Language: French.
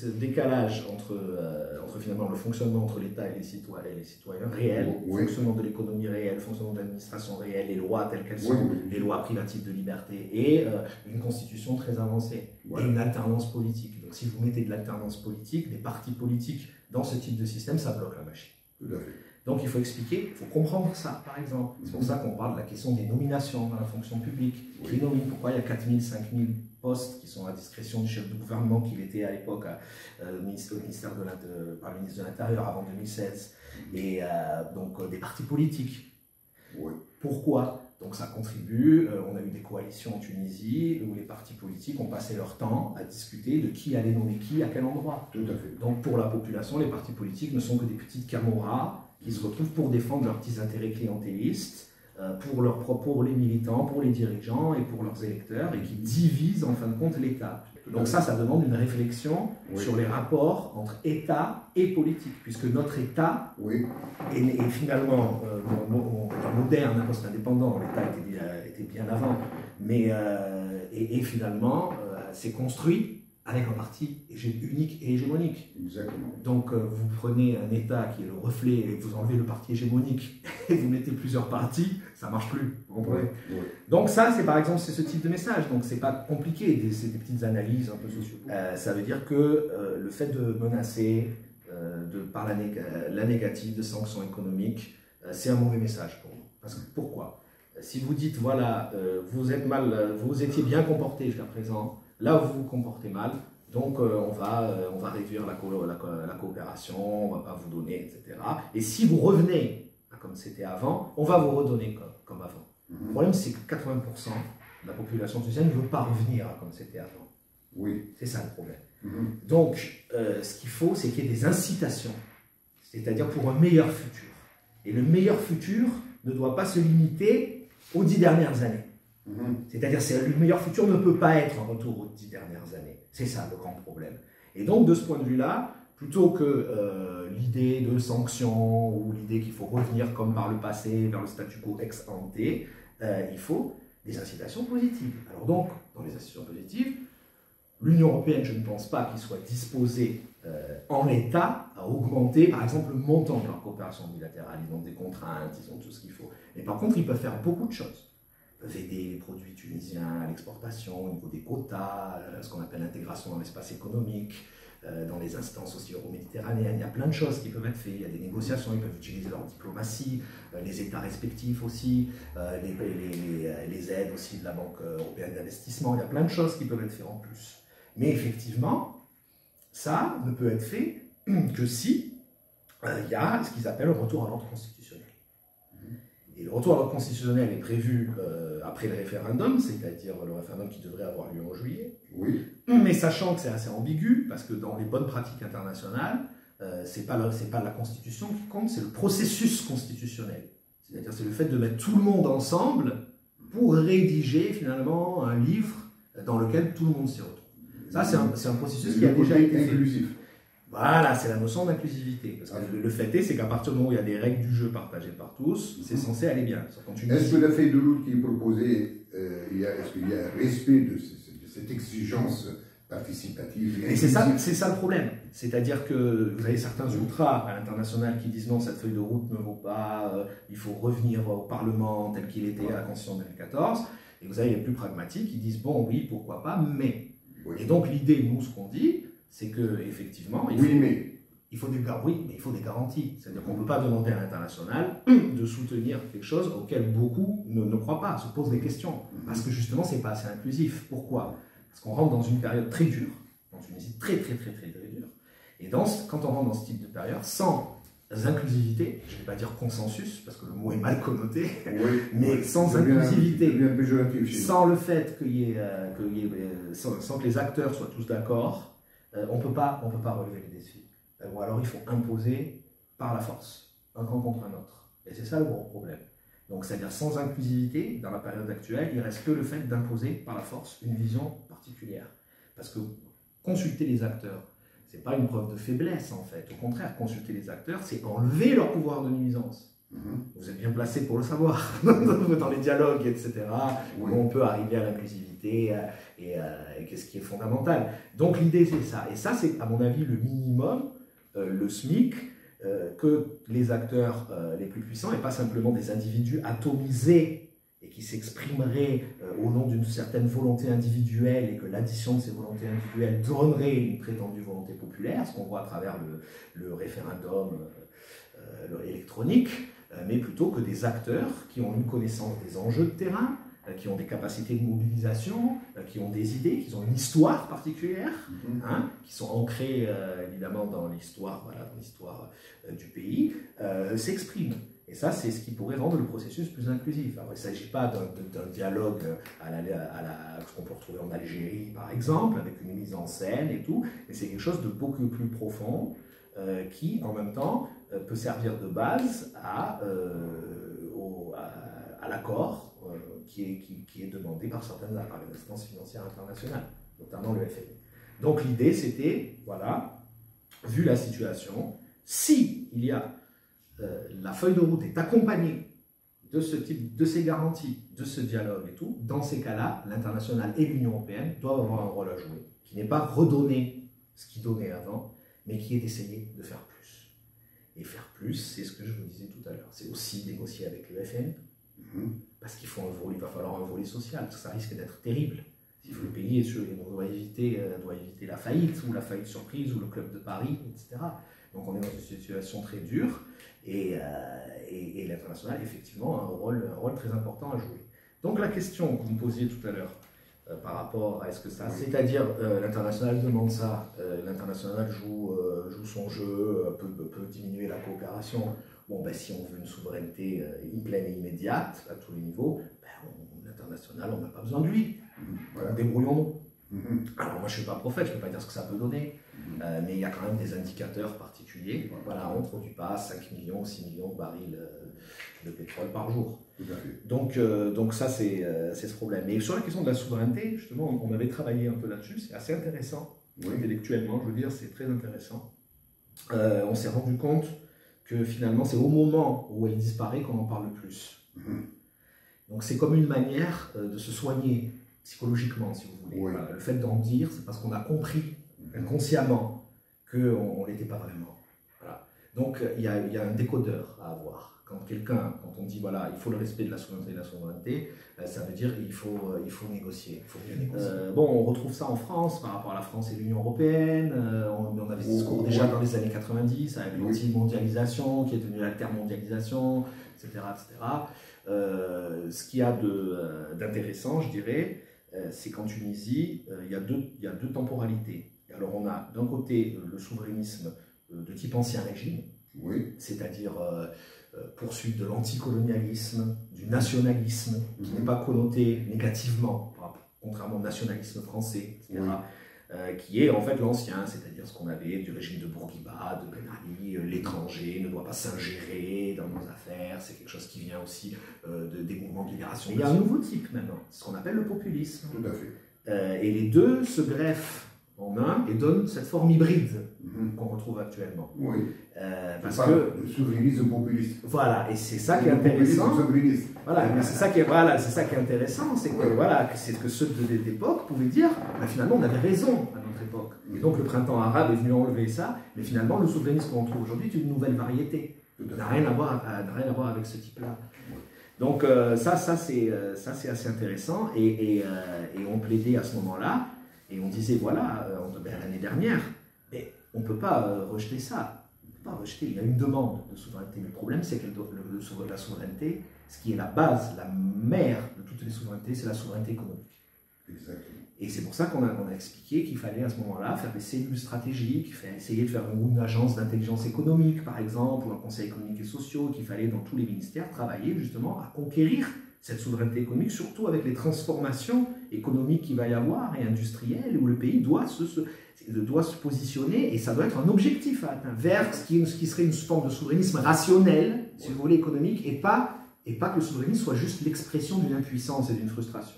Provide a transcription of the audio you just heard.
ce décalage entre finalement le fonctionnement entre l'État et les citoyens réels, le fonctionnement de l'économie réelle, le fonctionnement de l'administration réelle, les lois telles qu'elles sont, les lois privatives de liberté, et une constitution très avancée, et une alternance politique. Donc si vous mettez de l'alternance politique, des partis politiques dans ce type de système, ça bloque la machine. Tout à fait. Donc il faut expliquer, il faut comprendre ça, par exemple. C'est pour ça qu'on parle de la question des nominations dans la fonction publique. Qui nomine, pourquoi il y a 4000, 5000 postes qui sont à discrétion du chef de gouvernement, qu'il était à l'époque au ministère par le ministre de l'Intérieur avant 2016, et donc des partis politiques. Pourquoi? Donc ça contribue, on a eu des coalitions en Tunisie où les partis politiques ont passé leur temps à discuter de qui allait nommer qui à quel endroit. Tout à fait. Donc pour la population, les partis politiques ne sont que des petites camoras qui se retrouvent pour défendre leurs petits intérêts clientélistes, pour les militants, pour les dirigeants et pour leurs électeurs, et qui divisent en fin de compte l'État. Donc ça demande une réflexion sur les rapports entre État et politique, puisque notre État est finalement moderne, post-indépendant, l'État était bien avant, mais finalement s'est construit avec un parti unique et hégémonique. Exactement. Donc vous prenez un État qui est le reflet et vous enlevez le parti hégémonique et vous mettez plusieurs partis, ça ne marche plus, vous comprenez? Donc ça, c'est par exemple ce type de message, donc c'est pas compliqué, c'est des petites analyses un peu sociologiques. Ça veut dire que le fait de menacer par la négative de sanctions économiques, c'est un mauvais message pour vous. Parce que pourquoi? Si vous dites, voilà, vous étiez bien comporté jusqu'à présent, là où vous vous comportez mal, donc on va réduire la coopération, on ne va pas vous donner, etc. Et si vous revenez comme c'était avant, on va vous redonner comme avant. Le problème, c'est que 80% de la population tunisienne ne veut pas revenir comme c'était avant. C'est ça le problème. Donc, ce qu'il faut, c'est qu'il y ait des incitations, c'est-à-dire pour un meilleur futur. Et le meilleur futur ne doit pas se limiter aux 10 dernières années. C'est-à-dire que le meilleur futur ne peut pas être un retour aux 10 dernières années. C'est ça le grand problème. Et donc, de ce point de vue-là, plutôt que l'idée de sanctions ou l'idée qu'il faut revenir comme par le passé vers le statu quo ex ante, il faut des incitations positives. Alors donc, dans les incitations positives, l'Union européenne, je ne pense pas qu'il soit disposé en l'état à augmenter, par exemple, le montant de leur coopération bilatérale. Ils ont des contraintes, ils ont tout ce qu'il faut. Mais par contre, ils peuvent faire beaucoup de choses. Ils peuvent aider les produits tunisiens à l'exportation, au niveau des quotas, ce qu'on appelle l'intégration dans l'espace économique, dans les instances aussi euro-méditerranéennes. Il y a plein de choses qui peuvent être faites. Il y a des négociations, ils peuvent utiliser leur diplomatie, les États respectifs aussi, les aides aussi de la Banque européenne d'investissement. Il y a plein de choses qui peuvent être faites en plus. Mais effectivement, ça ne peut être fait que si il y a ce qu'ils appellent un retour à l'ordre constitutionnel. Et le retour à l'ordre constitutionnel est prévu après le référendum, c'est-à-dire le référendum qui devrait avoir lieu en juillet. Mais sachant que c'est assez ambigu, parce que dans les bonnes pratiques internationales, c'est pas la constitution qui compte, c'est le processus constitutionnel. C'est-à-dire c'est le fait de mettre tout le monde ensemble pour rédiger finalement un livre dans lequel tout le monde s'y retrouve. Ça, c'est un processus qui a déjà été inclusif. Voilà, c'est la notion d'inclusivité. Parce que le fait est, c'est qu'à partir du moment où il y a des règles du jeu partagées par tous, c'est censé aller bien. Est-ce que la feuille de route qui est proposée, est-ce qu'il y a un respect de cette exigence participative? Et c'est ça le problème. C'est-à-dire que vous avez certains ultras à l'international qui disent non, cette feuille de route ne vaut pas, il faut revenir au Parlement tel qu'il était à la Constitution de 2014. Et vous avez les plus pragmatiques qui disent bon, oui, pourquoi pas, mais. Et donc l'idée, nous, ce qu'on dit, c'est qu'effectivement, il faut des garanties. C'est-à-dire qu'on ne peut pas demander à l'international de soutenir quelque chose auquel beaucoup ne croient pas, se posent des questions. Parce que justement, ce n'est pas assez inclusif. Pourquoi? Parce qu'on rentre dans une période très dure, dans une Tunisie très dure. Et quand on rentre dans ce type de période, sans inclusivité, je ne vais pas dire consensus, parce que le mot est mal connoté, mais sans inclusivité, sans le fait sans que les acteurs soient tous d'accord, on ne peut pas relever les défis. Ou alors il faut imposer par la force, un camp contre un autre. Et c'est ça le gros problème. Donc c'est-à-dire sans inclusivité, dans la période actuelle, il ne reste que le fait d'imposer par la force une vision particulière. Parce que consulter les acteurs, ce n'est pas une preuve de faiblesse en fait. Au contraire, consulter les acteurs, c'est enlever leur pouvoir de nuisance. Vous êtes bien placé pour le savoir, dans les dialogues, etc. Oui. On peut arriver à l'inclusivité et qu'est-ce qui est fondamental. Donc l'idée c'est ça. Et ça c'est à mon avis le minimum, le SMIC, que les acteurs les plus puissants et pas simplement des individus atomisés et qui s'exprimeraient au nom d'une certaine volonté individuelle et que l'addition de ces volontés individuelles donnerait une prétendue volonté populaire, ce qu'on voit à travers le référendum électronique, mais plutôt que des acteurs qui ont une connaissance des enjeux de terrain, qui ont des capacités de mobilisation, qui ont des idées, qui ont une histoire particulière, qui sont ancrées évidemment dans l'histoire du pays, s'expriment. Et ça, c'est ce qui pourrait rendre le processus plus inclusif. Alors, il ne s'agit pas d'un dialogue ce qu'on peut retrouver en Algérie, par exemple, avec une mise en scène et tout, mais c'est quelque chose de beaucoup plus profond qui, en même temps, peut servir de base à l'accord qui est demandé par les instances financières internationales, notamment le FMI. Donc l'idée, c'était, voilà, vu la situation, si il y a la feuille de route est accompagnée de ce type, de ces garanties, de ce dialogue et tout, dans ces cas-là, l'international et l'Union européenne doivent avoir un rôle à jouer, qui n'est pas redonner ce qu'ils donnaient avant, mais qui est d'essayer de faire plus. Et faire plus, c'est ce que je vous disais tout à l'heure, c'est aussi négocier avec le FMI, parce qu'il va falloir un volet social, parce que ça risque d'être terrible. Si le pays doit éviter la faillite, ou la faillite surprise, ou le club de Paris, etc. Donc on est dans une situation très dure, et l'international, effectivement, a un rôle très important à jouer. Donc la question que vous me posiez tout à l'heure, par rapport à est-ce que ça... C'est-à-dire, l'international demande ça, l'international joue son jeu, peut diminuer la coopération. Bon, ben, si on veut une souveraineté pleine et immédiate, à tous les niveaux, ben, l'international, on n'a pas besoin de lui. Voilà. Débrouillons-nous. Alors moi, je ne suis pas prophète, je ne peux pas dire ce que ça peut donner, mais il y a quand même des indicateurs particuliers. Voilà, on ne produit pas 5 millions ou 6 millions de barils de pétrole par jour. Tout à fait. Donc ça, c'est ce problème. Et sur la question de la souveraineté, justement, on avait travaillé un peu là-dessus, c'est assez intéressant, intellectuellement, je veux dire, c'est très intéressant. On s'est rendu compte que finalement, c'est au moment où elle disparaît qu'on en parle le plus. Donc c'est comme une manière de se soigner psychologiquement, si vous voulez. Voilà, le fait d'en dire, c'est parce qu'on a compris inconsciemment qu'on ne l'était pas vraiment. Voilà. Donc il y a un décodeur à avoir. Quand on dit voilà, il faut le respect de la souveraineté, ça veut dire qu'il faut négocier. Il faut bien négocier. Bon, on retrouve ça en France par rapport à la France et l'Union européenne. On avait ce discours déjà dans les années 90 avec l'anti-mondialisation qui est devenue l'altermondialisation, etc. Ce qu'il y a d'intéressant, je dirais, c'est qu'en Tunisie, il y a deux temporalités. Alors on a d'un côté le souverainisme de type ancien régime, c'est-à-dire poursuite de l'anticolonialisme, du nationalisme, qui n'est pas connoté négativement, contrairement au nationalisme français, etc., qui est en fait l'ancien, c'est-à-dire ce qu'on avait du régime de Bourguiba, de Ben Ali, l'étranger ne doit pas s'ingérer dans nos affaires, c'est quelque chose qui vient aussi des mouvements de libération. Il y a un nouveau type maintenant, ce qu'on appelle le populisme. Tout à fait. Et les deux se greffent en un et donnent cette forme hybride qu'on retrouve actuellement. Parce que le souverainisme populiste. Voilà, et c'est ça qui est intéressant. Voilà, c'est ça qui est intéressant, c'est que c'est que ceux de l'époque pouvaient dire, finalement, on avait raison à notre époque. Et donc le printemps arabe est venu enlever ça, mais finalement le souverainisme qu'on trouve aujourd'hui est une nouvelle variété. Ça n'a rien à voir avec ce type-là. Donc ça c'est assez intéressant, et on plaidait à ce moment-là. Et on disait, voilà, l'année dernière, mais on ne peut pas rejeter ça. On ne peut pas rejeter. Il y a une demande de souveraineté. Mais le problème, c'est que la souveraineté, ce qui est la base, la mère de toutes les souverainetés, c'est la souveraineté économique. Exactement. Et c'est pour ça qu'on a expliqué qu'il fallait à ce moment-là faire des cellules stratégiques, essayer de faire une agence d'intelligence économique, par exemple, ou un conseil économique et social, qu'il fallait dans tous les ministères travailler justement à conquérir cette souveraineté économique, surtout avec les transformations économiques qu'il va y avoir et industrielles, où le pays doit se positionner, et ça doit être un objectif à atteindre, vers ce qui serait une forme de souverainisme rationnel, si vous voulez, économique, et pas que le souverainisme soit juste l'expression d'une impuissance et d'une frustration.